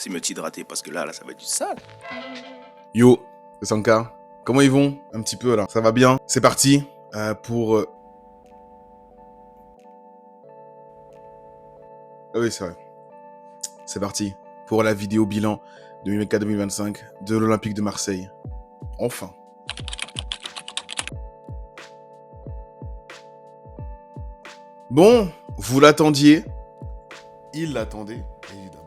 C'est mieux de rater parce que là, ça va être du sale. Yo, c'est Sanka. Comment ils vont? Un petit peu là. Ça va bien? C'est parti pour... Ah oui, c'est vrai. C'est parti pour la vidéo bilan 2024-2025 de l'Olympique de Marseille. Enfin. Bon, vous l'attendiez. Il l'attendait, évidemment.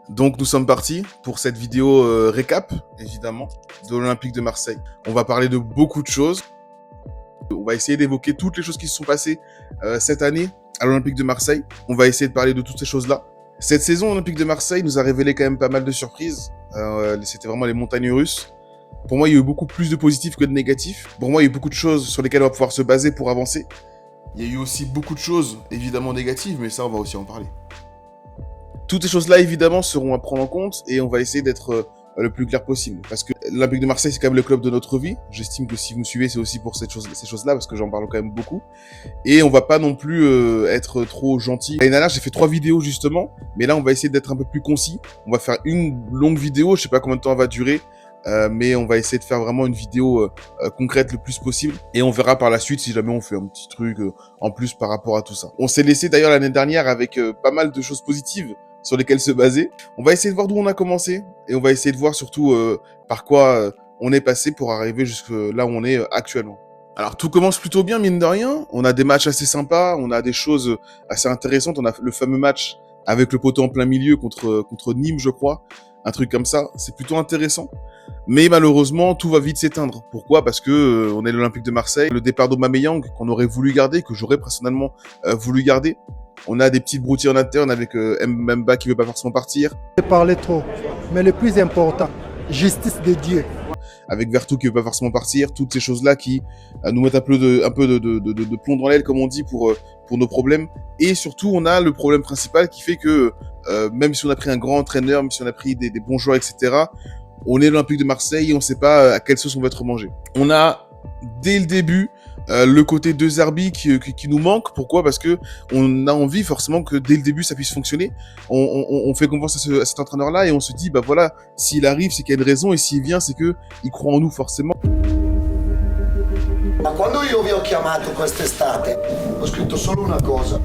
Donc nous sommes partis pour cette vidéo récap, évidemment, de l'Olympique de Marseille. On va parler de beaucoup de choses. On va essayer d'évoquer toutes les choses qui se sont passées cette année à l'Olympique de Marseille. On va essayer de parler de toutes ces choses-là. Cette saison Olympique de Marseille nous a révélé quand même pas mal de surprises. C'était vraiment les montagnes russes. Pour moi, il y a eu beaucoup plus de positifs que de négatifs. Pour moi, il y a eu beaucoup de choses sur lesquelles on va pouvoir se baser pour avancer. Il y a eu aussi beaucoup de choses, évidemment, négatives, mais ça, on va aussi en parler. Toutes ces choses-là, évidemment, seront à prendre en compte et on va essayer d'être le plus clair possible. Parce que l'Olympique de Marseille, c'est quand même le club de notre vie. J'estime que si vous me suivez, c'est aussi pour ces choses-là, parce que j'en parle quand même beaucoup. Et on va pas non plus être trop gentil. L'année dernière, j'ai fait 3 vidéos, justement. Mais là, on va essayer d'être un peu plus concis. On va faire une longue vidéo. Je sais pas combien de temps elle va durer. Mais on va essayer de faire vraiment une vidéo concrète le plus possible. Et on verra par la suite si jamais on fait un petit truc en plus par rapport à tout ça. On s'est laissé d'ailleurs l'année dernière avec pas mal de choses positives sur lesquelles se baser. On va essayer de voir d'où on a commencé. Et on va essayer de voir surtout par quoi on est passé pour arriver jusque là où on est actuellement. Alors tout commence plutôt bien, mine de rien. On a des matchs assez sympas, on a des choses assez intéressantes. On a le fameux match avec le poteau en plein milieu contre Nîmes, je crois. Un truc comme ça, c'est plutôt intéressant. Mais malheureusement, tout va vite s'éteindre. Pourquoi? Parce que on est l'Olympique de Marseille. Le départ d'Aubameyang, qu'on aurait voulu garder, que j'aurais personnellement voulu garder. On a des petites broutilles en interne avec Mbemba qui veut pas forcément partir. Je parlais trop, mais le plus important, justice de Dieu. Avec Vertou qui veut pas forcément partir, toutes ces choses-là qui nous mettent un peu de plomb dans l'aile, comme on dit, pour nos problèmes. Et surtout, on a le problème principal qui fait que même si on a pris un grand entraîneur, même si on a pris des bons joueurs, etc., on est l'Olympique de Marseille et on sait pas à quelle sauce on va être mangé. On a, dès le début, le côté de Zerbi qui nous manque. Pourquoi? Parce que on a envie forcément que dès le début ça puisse fonctionner. On fait confiance à cet entraîneur-là et on se dit, bah voilà, s'il arrive, c'est qu'il y a une raison, et s'il vient, c'est que il croit en nous forcément. Ma quando io vi ho chiamato quest'estate, ho scritto solo una cosa.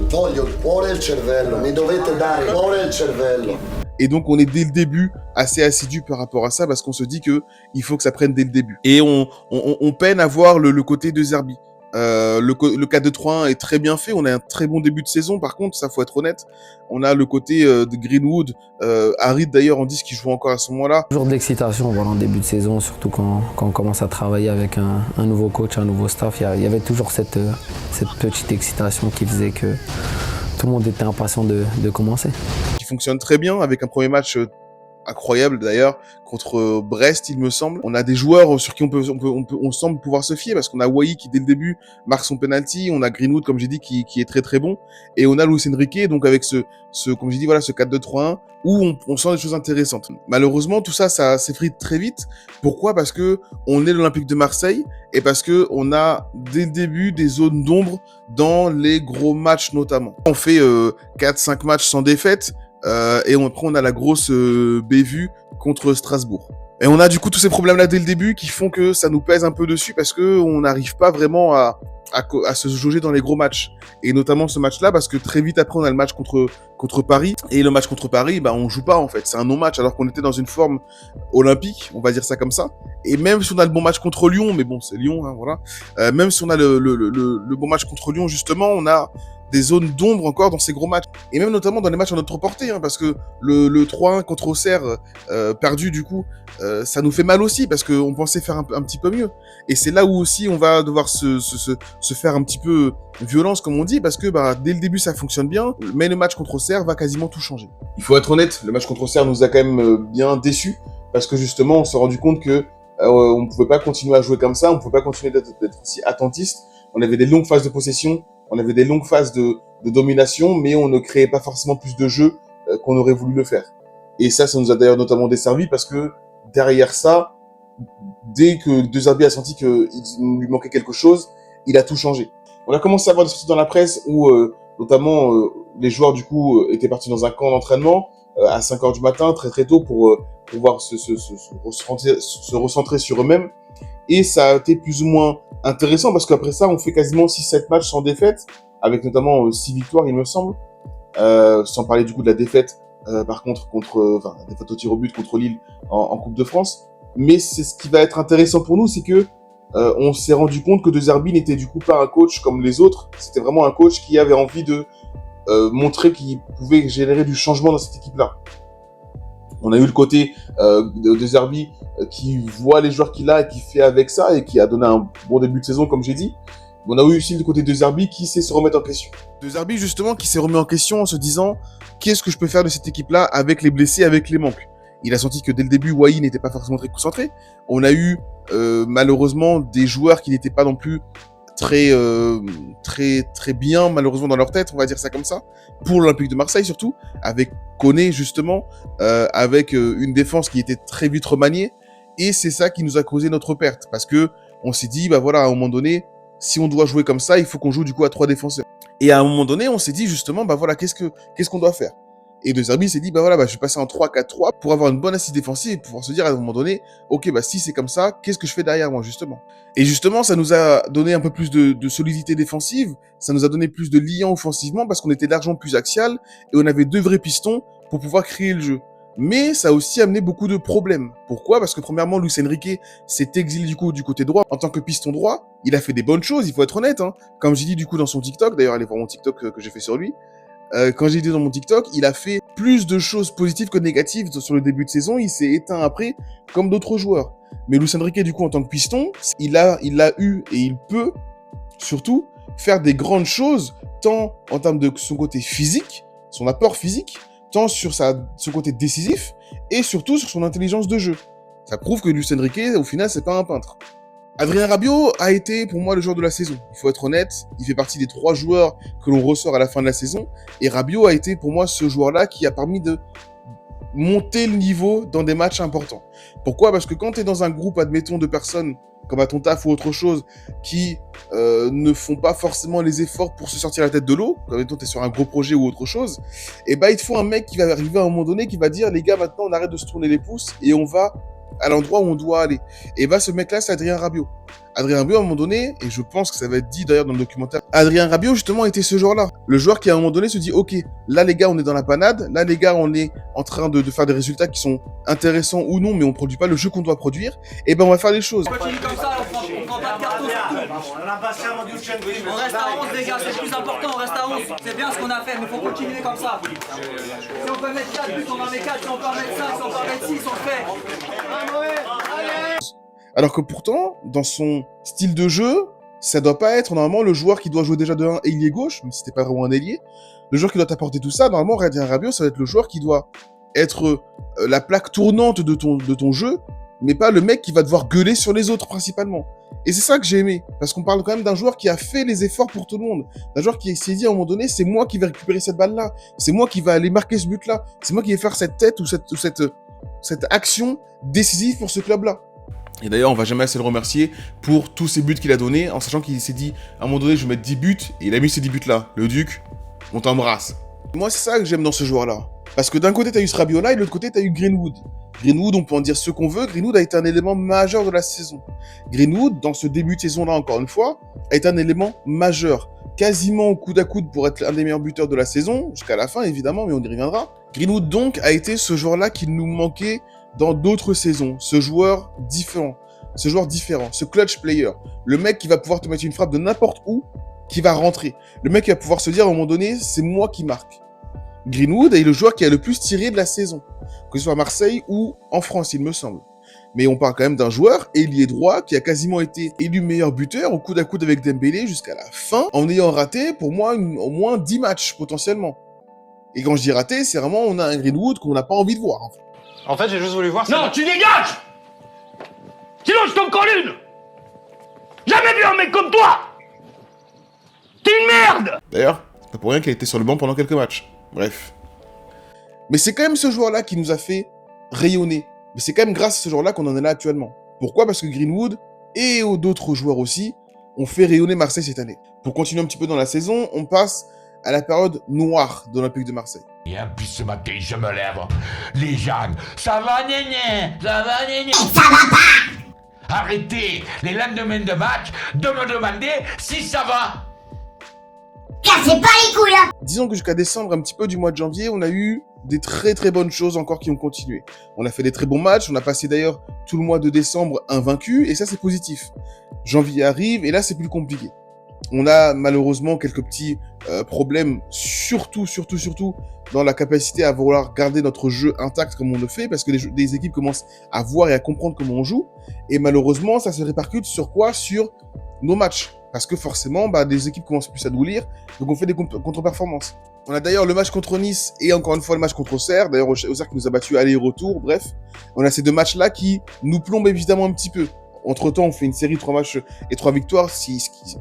Voglio il cuore e il cervello, mi dovete dare il cuore e il cervello. Et donc, on est dès le début assez assidu par rapport à ça parce qu'on se dit que il faut que ça prenne dès le début. Et on peine à voir le côté de Zerbi. Le 4-2-3-1 est très bien fait. On a un très bon début de saison. Par contre, ça faut être honnête. On a le côté de Greenwood. Harit d'ailleurs, on dit qu'il joue encore à ce moment-là. Toujours de l'excitation voilà, en début de saison, surtout quand on commence à travailler avec un nouveau coach, un nouveau staff. Il y avait toujours cette petite excitation qui faisait que tout le monde était impatient de commencer. Qui fonctionne très bien avec un premier match incroyable d'ailleurs contre Brest, il me semble. On a des joueurs sur qui on semble pouvoir se fier parce qu'on a Wai qui dès le début marque son penalty, on a Greenwood comme j'ai dit qui est très très bon, et on a Luis Enrique donc avec ce comme j'ai dit voilà ce 4-2-3-1 où on sent des choses intéressantes. Malheureusement tout ça s'effrite très vite. Pourquoi? Parce que on est l'Olympique de Marseille et parce que on a dès le début des zones d'ombre dans les gros matchs notamment. On fait 4-5 matchs sans défaite. Et après on a la grosse bévue contre Strasbourg. Et on a du coup tous ces problèmes-là dès le début qui font que ça nous pèse un peu dessus parce que on n'arrive pas vraiment à se jauger dans les gros matchs. Et notamment ce match-là parce que très vite après on a le match contre Paris. Et le match contre Paris, bah on joue pas en fait. C'est un non-match alors qu'on était dans une forme olympique, on va dire ça comme ça. Et même si on a le bon match contre Lyon, mais bon c'est Lyon, hein, voilà. Même si on a le bon match contre Lyon justement, on a des zones d'ombre encore dans ces gros matchs. Et même notamment dans les matchs à notre portée, hein, parce que le 3-1 contre Auxerre perdu, du coup, ça nous fait mal aussi, parce qu'on pensait faire un petit peu mieux. Et c'est là où aussi on va devoir se faire un petit peu violence, comme on dit, parce que bah, dès le début ça fonctionne bien, mais le match contre Auxerre va quasiment tout changer. Il faut être honnête, le match contre Auxerre nous a quand même bien déçus, parce que justement on s'est rendu compte que on ne pouvait pas continuer à jouer comme ça, on ne pouvait pas continuer d'être aussi attentiste. On avait des longues phases de possession, on avait des longues phases de domination, mais on ne créait pas forcément plus de jeu qu'on aurait voulu le faire. Et ça nous a d'ailleurs notamment desservi parce que derrière ça, dès que De Zerbi a senti qu'il lui manquait quelque chose, il a tout changé. On a commencé à avoir des sorties dans la presse où notamment les joueurs du coup étaient partis dans un camp d'entraînement à 5h du matin, très très tôt, pour pouvoir se recentrer sur eux-mêmes. Et ça a été plus ou moins intéressant parce qu'après ça, on fait quasiment 6-7 matchs sans défaite, avec notamment 6 victoires, il me semble. Sans parler du coup de la défaite, par contre, la défaite au tir au but contre Lille en Coupe de France. Mais c'est ce qui va être intéressant pour nous, c'est que on s'est rendu compte que De Zerbi n'était du coup pas un coach comme les autres. C'était vraiment un coach qui avait envie de montrer qu'il pouvait générer du changement dans cette équipe-là. On a eu le côté de Zerbi qui voit les joueurs qu'il a et qui fait avec ça et qui a donné un bon début de saison, comme j'ai dit. On a eu aussi le côté de Zerbi qui sait se remettre en question. De Zerbi, justement, qui s'est remis en question en se disant « Qu'est-ce que je peux faire de cette équipe-là avec les blessés, avec les manques ?» Il a senti que dès le début, Wai n'était pas forcément très concentré. On a eu, malheureusement, des joueurs qui n'étaient pas non plus très bien, malheureusement, dans leur tête, on va dire ça comme ça, pour l'Olympique de Marseille surtout, avec Koné, justement, avec une défense qui était très vite remaniée. Et c'est ça qui nous a causé notre perte, parce que on s'est dit, bah voilà, à un moment donné, si on doit jouer comme ça, il faut qu'on joue du coup à 3 défenseurs. Et à un moment donné, on s'est dit justement, bah voilà, qu'est-ce qu'on doit faire? Et De Zerbi s'est dit, bah voilà, je vais passer en 3-4-3 pour avoir une bonne assise défensive et pouvoir se dire à un moment donné, ok, bah si c'est comme ça, qu'est-ce que je fais derrière moi, justement? Et justement, ça nous a donné un peu plus de solidité défensive, ça nous a donné plus de liant offensivement parce qu'on était largement plus axial et on avait 2 vrais pistons pour pouvoir créer le jeu. Mais ça a aussi amené beaucoup de problèmes. Pourquoi? Parce que premièrement, Luis Enrique s'est exilé du coup du côté droit. En tant que piston droit, il a fait des bonnes choses, il faut être honnête. Hein. Comme j'ai dit du coup dans son TikTok, d'ailleurs allez voir mon TikTok que j'ai fait sur lui. Quand j'ai dit dans mon TikTok, il a fait plus de choses positives que négatives sur le début de saison. Il s'est éteint après, comme d'autres joueurs. Mais Luis Enrique, du coup, en tant que piston, il a eu et il peut surtout faire des grandes choses, tant en termes de son côté physique, son apport physique, tant sur son côté décisif et surtout sur son intelligence de jeu. Ça prouve que Luis Enrique, au final, c'est pas un peintre. Adrien Rabiot a été pour moi le joueur de la saison. Il faut être honnête, il fait partie des 3 joueurs que l'on ressort à la fin de la saison. Et Rabiot a été pour moi ce joueur-là qui a permis de monter le niveau dans des matchs importants. Pourquoi? Parce que quand tu es dans un groupe, admettons, de personnes comme à ton taf ou autre chose, qui ne font pas forcément les efforts pour se sortir la tête de l'eau, comme admettons tu es sur un gros projet ou autre chose, et bah il te faut un mec qui va arriver à un moment donné qui va dire les gars, maintenant on arrête de se tourner les pouces et on va à l'endroit où on doit aller. Et bah ce mec-là, c'est Adrien Rabiot. Adrien Rabiot, à un moment donné, et je pense que ça va être dit d'ailleurs dans le documentaire, Adrien Rabiot justement était ce joueur-là. Le joueur qui à un moment donné se dit ok, là les gars on est dans la panade, là les gars on est en train de faire des résultats qui sont intéressants ou non, mais on produit pas le jeu qu'on doit produire, et ben on va faire les choses. On continue comme ça, on prend pas de carton surtout. On reste à 11 les gars, c'est le plus important, on reste à 11. C'est bien ce qu'on a fait, mais faut continuer comme ça. Si on peut mettre 4 buts, on en met 4, si on peut en mettre 5, si on peut en mettre 6, on le fait. Alors que pourtant, dans son style de jeu, ça doit pas être normalement le joueur qui doit jouer déjà de 1 ailier gauche, même si c'était pas vraiment un ailier. Le joueur qui doit t'apporter tout ça, normalement, Adrien Rabiot, ça va être le joueur qui doit être la plaque tournante de ton jeu, mais pas le mec qui va devoir gueuler sur les autres principalement. Et c'est ça que j'ai aimé, parce qu'on parle quand même d'un joueur qui a fait les efforts pour tout le monde, d'un joueur qui s'est dit à un moment donné, c'est moi qui vais récupérer cette balle-là, c'est moi qui vais aller marquer ce but-là, c'est moi qui vais faire cette tête ou cette action décisive pour ce club-là. Et d'ailleurs, on va jamais assez le remercier pour tous ces buts qu'il a donnés, en sachant qu'il s'est dit, à un moment donné, je vais mettre 10 buts, et il a mis ces 10 buts-là. Le Duc, on t'embrasse. Moi, c'est ça que j'aime dans ce joueur-là. Parce que d'un côté, t'as eu ce Rabiot-là, et de l'autre côté, t'as eu Greenwood. Greenwood, on peut en dire ce qu'on veut, Greenwood a été un élément majeur de la saison. Greenwood, dans ce début de saison-là, encore une fois, a été un élément majeur. Quasiment au coude à coude pour être un des meilleurs buteurs de la saison, jusqu'à la fin, évidemment, mais on y reviendra. Greenwood, donc, a été ce joueur-là qui nous manquait dans d'autres saisons. Ce joueur différent, ce clutch player. Le mec qui va pouvoir te mettre une frappe de n'importe où, qui va rentrer. Le mec qui va pouvoir se dire à un moment donné, c'est moi qui marque. Greenwood est le joueur qui a le plus tiré de la saison, que ce soit à Marseille ou en France, il me semble. Mais on parle quand même d'un joueur ailier droit qui a quasiment été élu meilleur buteur au coude à coude avec Dembélé jusqu'à la fin, en ayant raté, pour moi, au moins 10 matchs potentiellement. Et quand je dis raté, c'est vraiment, on a un Greenwood qu'on n'a pas envie de voir. En fait, j'ai juste voulu voir... Non, tu dégages! Sinon, je t'en colle une! Jamais vu un mec comme toi! T'es une merde! D'ailleurs, c'est pas pour rien qu'il a été sur le banc pendant quelques matchs. Bref. Mais c'est quand même ce joueur-là qui nous a fait rayonner. Mais c'est quand même grâce à ce joueur-là qu'on en est là actuellement. Pourquoi? Parce que Greenwood et d'autres joueurs aussi ont fait rayonner Marseille cette année. Pour continuer un petit peu dans la saison, on passe à la période noire de l'Olympique de Marseille. Et puis ce matin, je me lève. Les gens, ça va néné, ça va néné. Ça va pas. Arrêtez les lendemains de match de me demander si ça va. Cassez pas les couilles là. Disons que jusqu'à décembre, un petit peu du mois de janvier, on a eu des très très bonnes choses encore qui ont continué. On a fait des très bons matchs, on a passé d'ailleurs tout le mois de décembre invaincu, et ça c'est positif. Janvier arrive, et là c'est plus compliqué. On a malheureusement quelques petits problèmes, surtout dans la capacité à vouloir garder notre jeu intact comme on le fait, parce que des équipes commencent à voir et à comprendre comment on joue, et malheureusement ça se répercute sur quoi? Sur nos matchs. Parce que forcément, des équipes commencent plus à nous lire, donc on fait des contre-performances. On a d'ailleurs le match contre Nice et encore une fois le match contre Auxerre. D'ailleurs, Auxerre qui nous a battus aller et retour, bref. On a ces deux matchs-là qui nous plombent évidemment un petit peu. Entre-temps, on fait une série de 3 matchs et 3 victoires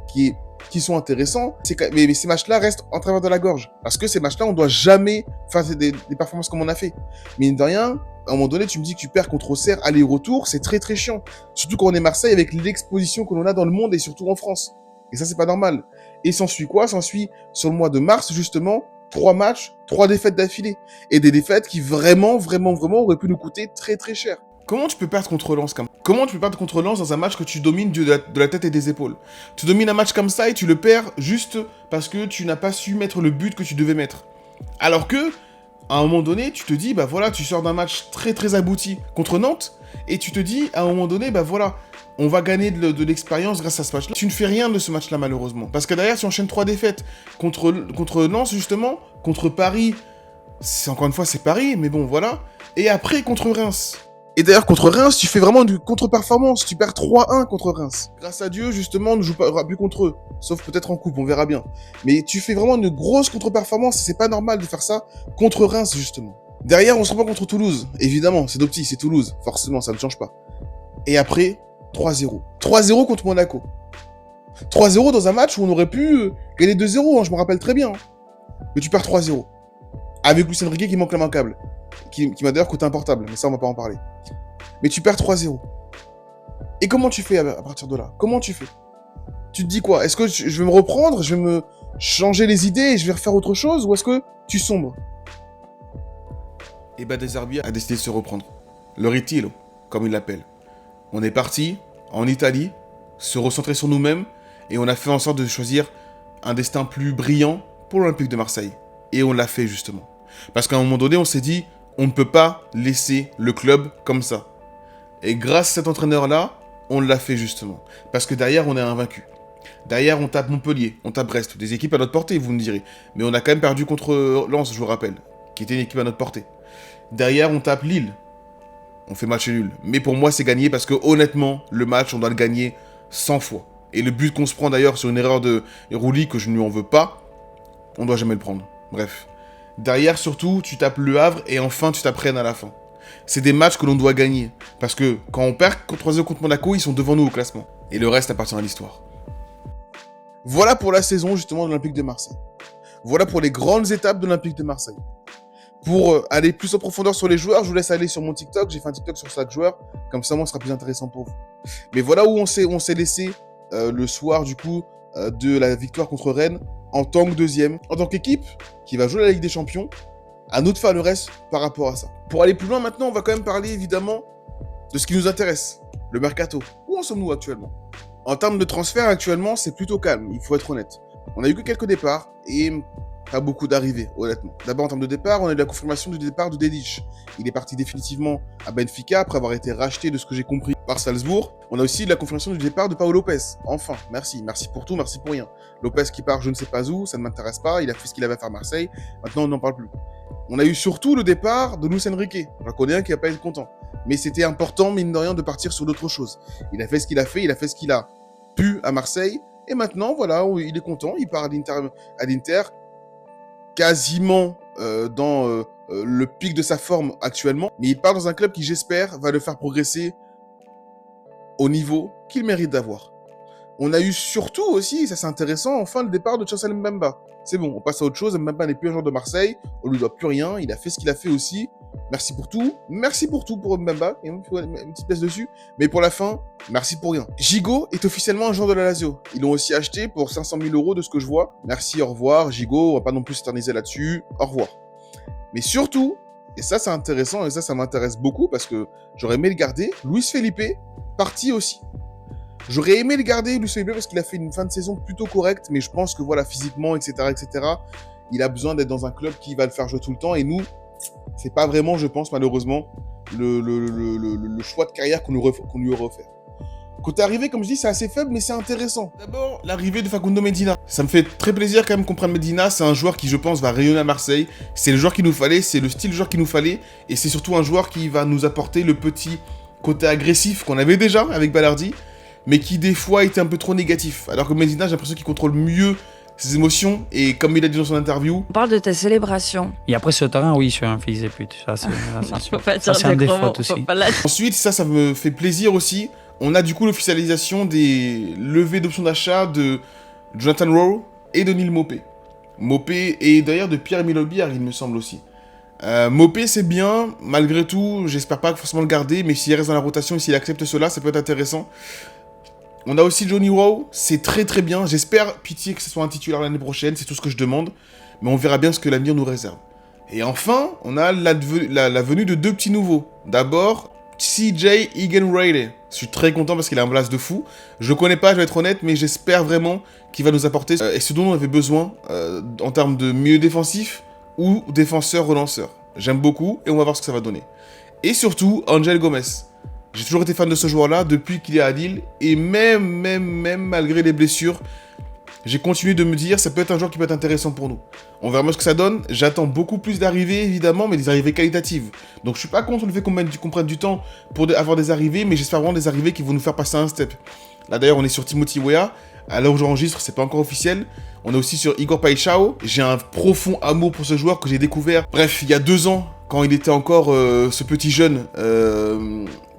qui sont intéressants. Mais ces matchs-là restent en travers de la gorge. Parce que ces matchs-là, on doit jamais faire des performances comme on a fait. Mais mine de rien, à un moment donné, tu me dis que tu perds contre Auxerre aller et retour, c'est très très chiant. Surtout quand on est Marseille avec l'exposition que l'on a dans le monde et surtout en France. Et ça, c'est pas normal. Et s'ensuit quoi? S'ensuit, sur le mois de mars, justement, 3 matchs, 3 défaites d'affilée. Et des défaites qui vraiment auraient pu nous coûter très très cher. Comment tu peux perdre contre Lens comme ça? Comment tu peux perdre contre Lens dans un match que tu domines de la tête et des épaules? Tu domines un match comme ça et tu le perds juste parce que tu n'as pas su mettre le but que tu devais mettre. Alors que, à un moment donné, tu te dis, voilà, tu sors d'un match très très abouti contre Nantes, et tu te dis, à un moment donné, voilà, on va gagner de l'expérience grâce à ce match-là. Tu ne fais rien de ce match-là, malheureusement. Parce que derrière, tu enchaînes 3 défaites. Contre Lens, justement, contre Paris, encore une fois, c'est Paris, mais bon, voilà. Et après, contre Reims. Et d'ailleurs, contre Reims, tu fais vraiment une contre-performance. Tu perds 3-1 contre Reims. Grâce à Dieu, justement, on ne joue pas plus contre eux. Sauf peut-être en coupe, on verra bien. Mais tu fais vraiment une grosse contre-performance. C'est pas normal de faire ça contre Reims, justement. Derrière, on se reprend contre Toulouse. Évidemment, c'est nos petits, c'est Toulouse. Forcément, ça ne change pas. Et après, 3-0. 3-0 contre Monaco. 3-0 dans un match où on aurait pu gagner 2-0, je me rappelle très bien. Mais tu perds 3-0. Avec Luis Enrique qui manque la main câble. Qui m'a d'ailleurs coûté un portable, mais ça on va pas en parler. Mais tu perds 3-0. Et comment tu fais à partir de là? Comment tu fais? Tu te dis quoi? Est-ce que je vais me reprendre? Je vais me changer les idées et je vais refaire autre chose? Ou est-ce que tu sombres? Et De Zerbi a décidé de se reprendre. Le ritiro, comme il l'appelle. On est parti en Italie, se recentrer sur nous-mêmes, et on a fait en sorte de choisir un destin plus brillant pour l'Olympique de Marseille. Et on l'a fait justement. Parce qu'à un moment donné, on s'est dit, on ne peut pas laisser le club comme ça. Et grâce à cet entraîneur-là, on l'a fait justement. Parce que derrière, on est invaincu. Derrière, on tape Montpellier, on tape Brest, des équipes à notre portée, vous me direz. Mais on a quand même perdu contre Lens, je vous rappelle, qui était une équipe à notre portée. Derrière, on tape Lille. On fait match nul. Mais pour moi, c'est gagné parce que honnêtement, le match, on doit le gagner 100 fois. Et le but qu'on se prend d'ailleurs sur une erreur de Rouli que je ne lui en veux pas, on doit jamais le prendre. Bref. Derrière, surtout, tu tapes Le Havre et enfin, tu tapes Rennes à la fin. C'est des matchs que l'on doit gagner. Parce que quand on perd 3-0 contre Monaco, ils sont devant nous au classement. Et le reste appartient à l'histoire. Voilà pour la saison justement de l'Olympique de Marseille. Voilà pour les grandes étapes de l'Olympique de Marseille. Pour aller plus en profondeur sur les joueurs, je vous laisse aller sur mon TikTok. J'ai fait un TikTok sur chaque joueur. Comme ça, moi, ce sera plus intéressant pour vous. Mais voilà où on s'est laissé le soir, du coup, de la victoire contre Rennes en tant que deuxième, en tant qu'équipe qui va jouer la Ligue des Champions. À nous de faire le reste par rapport à ça. Pour aller plus loin maintenant, on va quand même parler évidemment de ce qui nous intéresse, le mercato. Où en sommes-nous actuellement? En termes de transfert, actuellement, c'est plutôt calme, il faut être honnête. On a eu que quelques départs et pas beaucoup d'arrivées, honnêtement. D'abord, en termes de départ, on a eu la confirmation du départ de Dedić. Il est parti définitivement à Benfica après avoir été racheté, de ce que j'ai compris, par Salzbourg. On a aussi la confirmation du départ de Paolo Lopez. Enfin, merci. Merci pour tout, merci pour rien. Lopez qui part je ne sais pas où, ça ne m'intéresse pas. Il a fait ce qu'il avait à faire à Marseille. Maintenant, on n'en parle plus. On a eu surtout le départ de Luis Enrique. J'en connais un qui n'a pas été content. Mais c'était important, mine de rien, de partir sur d'autres choses. Il a fait ce qu'il a fait, il a fait ce qu'il a pu à Marseille. Et maintenant, voilà, il est content. Il part à l'Inter quasiment dans le pic de sa forme actuellement. Mais il part dans un club qui, j'espère, va le faire progresser au niveau qu'il mérite d'avoir. On a eu surtout aussi, ça c'est intéressant, enfin le départ de Chancel Mbemba. C'est bon, on passe à autre chose. Mbemba n'est plus un joueur de Marseille, on lui doit plus rien, il a fait ce qu'il a fait aussi. merci pour tout pour Mbemba, et une petite pièce dessus, mais pour la fin, merci pour rien. Gigot est officiellement un joueur de la Lazio. Ils l'ont aussi acheté pour 500 000 € de ce que je vois. Merci, au revoir, Gigot, on va pas non plus s'éterniser là-dessus, au revoir. Mais surtout, et ça c'est intéressant, et ça m'intéresse beaucoup, parce que j'aurais aimé le garder, Luis Felipe, parti aussi. J'aurais aimé le garder, Luis Felipe, parce qu'il a fait une fin de saison plutôt correcte, mais je pense que voilà, physiquement, etc., il a besoin d'être dans un club qui va le faire jouer tout le temps, et nous, c'est pas vraiment, je pense, malheureusement, le choix de carrière qu'on lui aurait offert. Côté arrivée, comme je dis, c'est assez faible, mais c'est intéressant. D'abord, l'arrivée de Facundo Medina. Ça me fait très plaisir quand même qu'on prenne Medina. C'est un joueur qui, je pense, va rayonner à Marseille. C'est le joueur qu'il nous fallait, c'est le style de joueur qu'il nous fallait, et c'est surtout un joueur qui va nous apporter le petit côté agressif qu'on avait déjà avec Balardi, mais qui des fois était un peu trop négatif. Alors que Medina, j'ai l'impression qu'il contrôle mieux ses émotions, et comme il a dit dans son interview... On parle de ta célébration. Et après sur le terrain, oui, je suis un fils de pute. Ça, c'est c'est un défaut aussi. Ensuite, ça me fait plaisir aussi. On a du coup l'officialisation des levées d'options d'achat de Jonathan Rowe et de Neil Maupay. Maupay et d'ailleurs de Pierre-Emile Aubière, il me semble aussi. Maupay, c'est bien, malgré tout, j'espère pas forcément le garder, mais s'il reste dans la rotation et s'il accepte cela, ça peut être intéressant. On a aussi Johnny Rowe, c'est très très bien. J'espère, pitié, que ce soit un titulaire l'année prochaine, c'est tout ce que je demande. Mais on verra bien ce que l'avenir nous réserve. Et enfin, on a la venue de deux petits nouveaux. D'abord, CJ Egan-Riley. Je suis très content parce qu'il a un blast de fou. Je le connais pas, je vais être honnête, mais j'espère vraiment qu'il va nous apporter et ce dont on avait besoin en termes de milieu défensif ou défenseur-relanceur. J'aime beaucoup et on va voir ce que ça va donner. Et surtout, Angel Gomez. J'ai toujours été fan de ce joueur-là depuis qu'il est à Lille, et même malgré les blessures, j'ai continué de me dire ça peut être un joueur qui peut être intéressant pour nous. On verra bien ce que ça donne. J'attends beaucoup plus d'arrivées, évidemment, mais des arrivées qualitatives. Donc je suis pas contre le fait qu'on prenne du temps pour avoir des arrivées, mais j'espère vraiment des arrivées qui vont nous faire passer un step. Là d'ailleurs, on est sur Timothy Weah. À l'heure où j'enregistre, c'est pas encore officiel. On est aussi sur Igor Paixão. J'ai un profond amour pour ce joueur que j'ai découvert, bref, il y a 2 ans, quand il était encore ce petit jeune...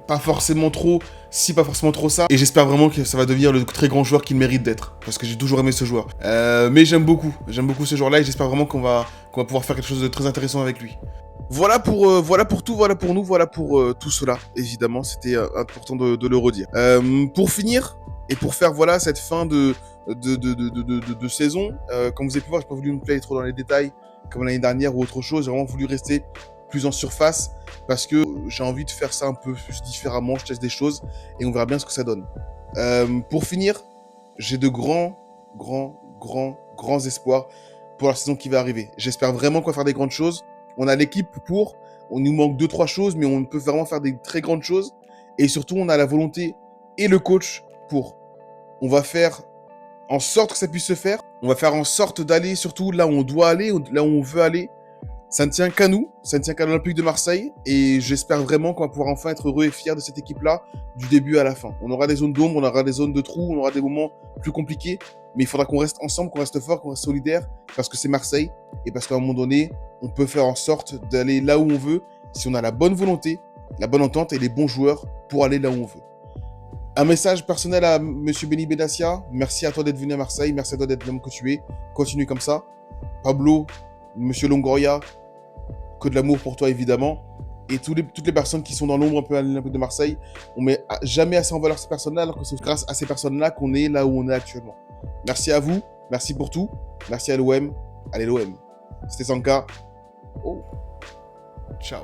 pas forcément trop ça, et j'espère vraiment que ça va devenir le très grand joueur qu'il mérite d'être, parce que j'ai toujours aimé ce joueur. Mais j'aime beaucoup ce joueur-là, et j'espère vraiment qu'on va pouvoir faire quelque chose de très intéressant avec lui. Voilà pour tout, voilà pour nous, voilà pour tout cela, évidemment, c'était important de le redire. Pour finir, et pour faire voilà cette fin de saison, comme vous avez pu voir, j'ai pas voulu me plaire trop dans les détails, comme l'année dernière ou autre chose, j'ai vraiment voulu rester plus en surface, parce que j'ai envie de faire ça un peu plus différemment, je teste des choses, et on verra bien ce que ça donne. Pour finir, j'ai de grands espoirs pour la saison qui va arriver. J'espère vraiment qu'on va faire des grandes choses. On a l'équipe pour, on nous manque 2-3 choses, mais on peut vraiment faire des très grandes choses, et surtout on a la volonté et le coach pour. On va faire en sorte que ça puisse se faire, on va faire en sorte d'aller surtout là où on doit aller, là où on veut aller. Ça ne tient qu'à nous, ça ne tient qu'à l'Olympique de Marseille, et j'espère vraiment qu'on va pouvoir enfin être heureux et fiers de cette équipe-là, du début à la fin. On aura des zones d'ombre, on aura des zones de trous, on aura des moments plus compliqués, mais il faudra qu'on reste ensemble, qu'on reste fort, qu'on reste solidaire, parce que c'est Marseille, et parce qu'à un moment donné, on peut faire en sorte d'aller là où on veut, si on a la bonne volonté, la bonne entente et les bons joueurs pour aller là où on veut. Un message personnel à Monsieur Benny Benassia, merci à toi d'être venu à Marseille, merci à toi d'être l'homme que tu es, continue comme ça. Pablo, Monsieur Longoria, que de l'amour pour toi évidemment, et toutes les personnes qui sont dans l'ombre un peu à l'Olympique de Marseille, on met jamais assez en valeur ces personnes-là, alors que c'est grâce à ces personnes-là qu'on est là où on est actuellement. Merci à vous, merci pour tout, merci à l'OM, allez l'OM. C'était Sanka, oh, ciao.